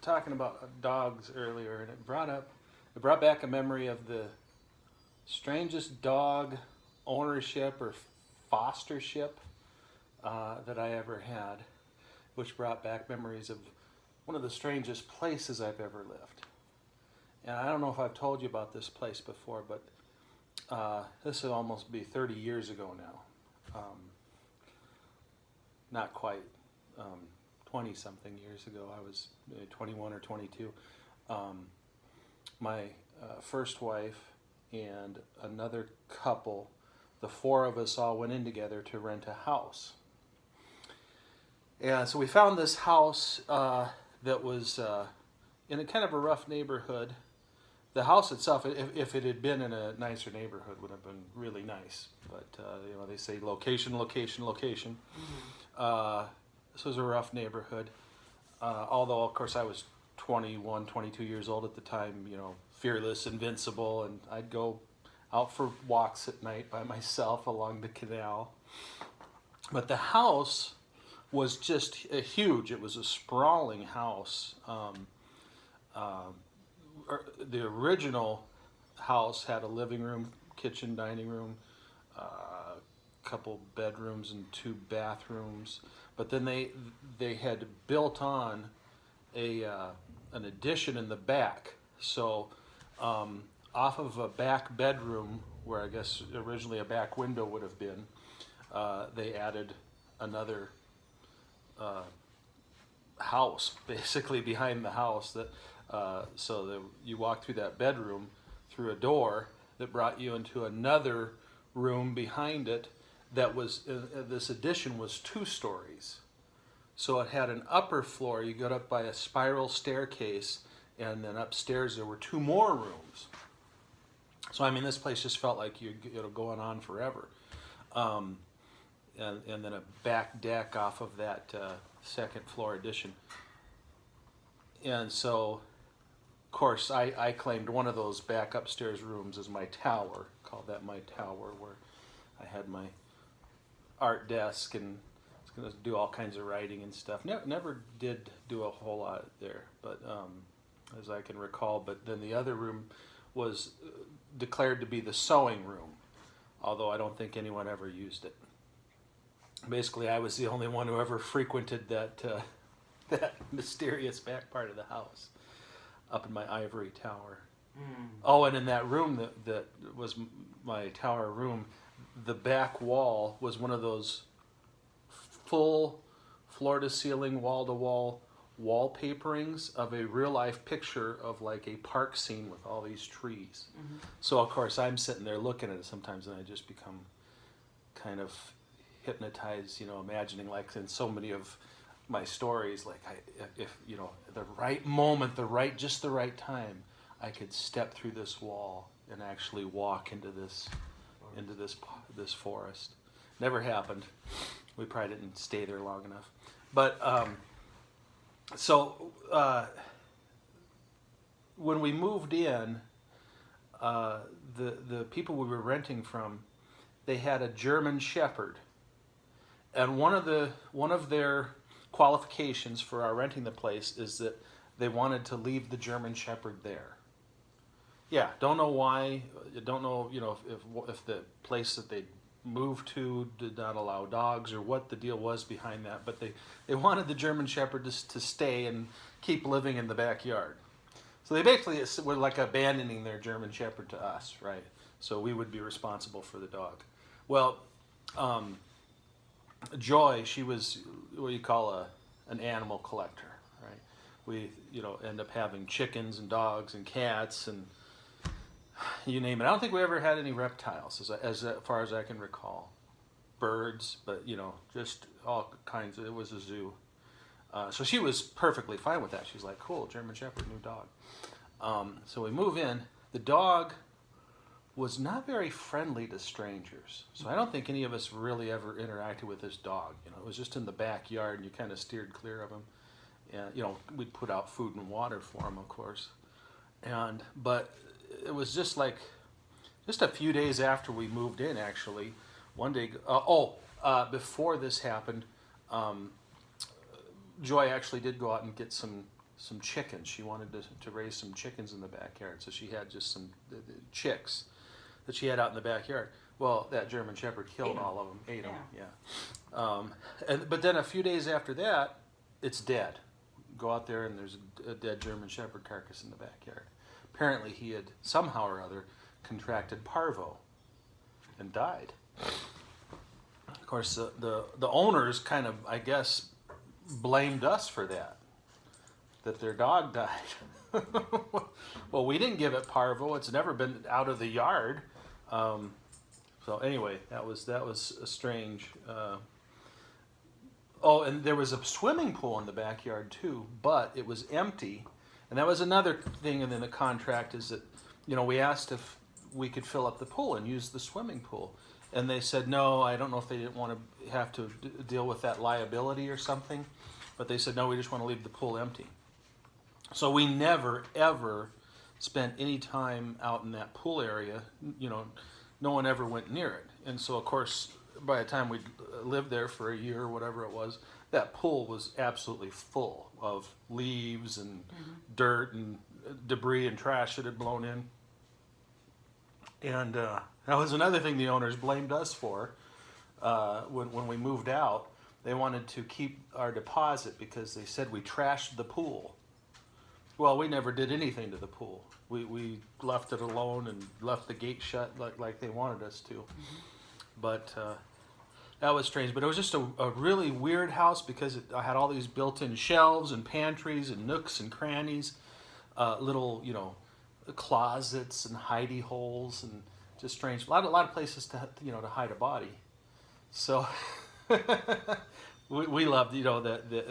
talking about dogs earlier, and it brought back a memory of the strangest dog ownership or fostership that I ever had, which brought back memories of one of the strangest places I've ever lived. And I don't know if I've told you about this place before, but this will almost be 30 years ago now. Not quite. 20 something years ago. I was 21 or 22. My first wife and another couple, the four of us all went in together to rent a house. And so we found this house that was in a kind of a rough neighborhood. The house itself, if it had been in a nicer neighborhood, would have been really nice. But they say location, location, location. Mm-hmm. This was a rough neighborhood. Although, of course, I was 21, 22 years old at the time. Fearless, invincible, and I'd go out for walks at night by myself along the canal. But the house was just huge. It was a sprawling house. The original house had a living room, kitchen, dining room, a couple bedrooms and 2 bathrooms. But then they had built on an addition in the back. So off of a back bedroom, where I guess originally a back window would have been, they added another house basically behind the house that so that you walked through that bedroom through a door that brought you into another room behind it that was this addition was 2 stories. So it had an upper floor. You got up by a spiral staircase, and then upstairs there were 2 more rooms. So I mean, this place just felt like going on forever. And then a back deck off of that second floor addition. And so, of course, I claimed one of those back upstairs rooms as my tower. Called that my tower, where I had my art desk and was going to do all kinds of writing and stuff. Never did do a whole lot there, but as I can recall. But then the other room was declared to be the sewing room, although I don't think anyone ever used it. Basically, I was the only one who ever frequented that that mysterious back part of the house, up in my ivory tower. Mm. Oh, and in that room that was my tower room, the back wall was one of those full floor-to-ceiling, wall-to-wall wallpaperings of a real-life picture of like a park scene with all these trees. Mm-hmm. So, of course, I'm sitting there looking at it sometimes, and I just become kind of hypnotized, imagining, like in so many of my stories, like if the right moment, just the right time, I could step through this wall and actually walk into this forest. Never happened. We probably didn't stay there long enough. But when we moved in, the people we were renting from, they had a German Shepherd, and one of their qualifications for our renting the place is that they wanted to leave the German Shepherd there. Yeah, don't know why. Don't know, if the place that they moved to did not allow dogs or what the deal was behind that. But they wanted the German Shepherd to stay and keep living in the backyard. So they basically were like abandoning their German Shepherd to us, right? So we would be responsible for the dog. Well, Joy, she was what you call an animal collector, right? We end up having chickens and dogs and cats and you name it. I don't think we ever had any reptiles, as far as I can recall. Birds, but just all kinds. It was a zoo. So she was perfectly fine with that. She's like, cool, German Shepherd, new dog. So we move in. The dog was not very friendly to strangers. So I don't think any of us really ever interacted with this dog. It was just in the backyard, and you kind of steered clear of him. And we'd put out food and water for him, of course. But it was just a few days after we moved in, actually. One day, before this happened, Joy actually did go out and get some some chickens. She wanted to raise some chickens in the backyard, so she had just some the chicks that she had out in the backyard. Well, that German Shepherd killed all of them, ate them. Yeah. But then a few days after that, it's dead. Go out there and there's a dead German Shepherd carcass in the backyard. Apparently, he had somehow or other contracted parvo and died. Of course, the owners kind of, I guess, blamed us for that their dog died. Well, we didn't give it parvo. It's never been out of the yard. So anyway, that was a strange. Oh, and there was a swimming pool in the backyard too, but it was empty. And that was another thing in the contract is that, we asked if we could fill up the pool and use the swimming pool. And they said, no, I don't know if they didn't want to have to deal with that liability or something. But they said, no, we just want to leave the pool empty. So we never, ever spent any time out in that pool area. No one ever went near it. And so, of course, by the time we lived there for a year or whatever it was, that pool was absolutely full of leaves and dirt and debris and trash that had blown in. And that was another thing the owners blamed us for when we moved out. They wanted to keep our deposit because they said we trashed the pool. Well, we never did anything to the pool. We left it alone and left the gate shut like they wanted us to. But that was strange. But it was just a really weird house because it had all these built-in shelves and pantries and nooks and crannies, little, closets and hidey holes and just strange. A lot of places to hide a body. So we loved, the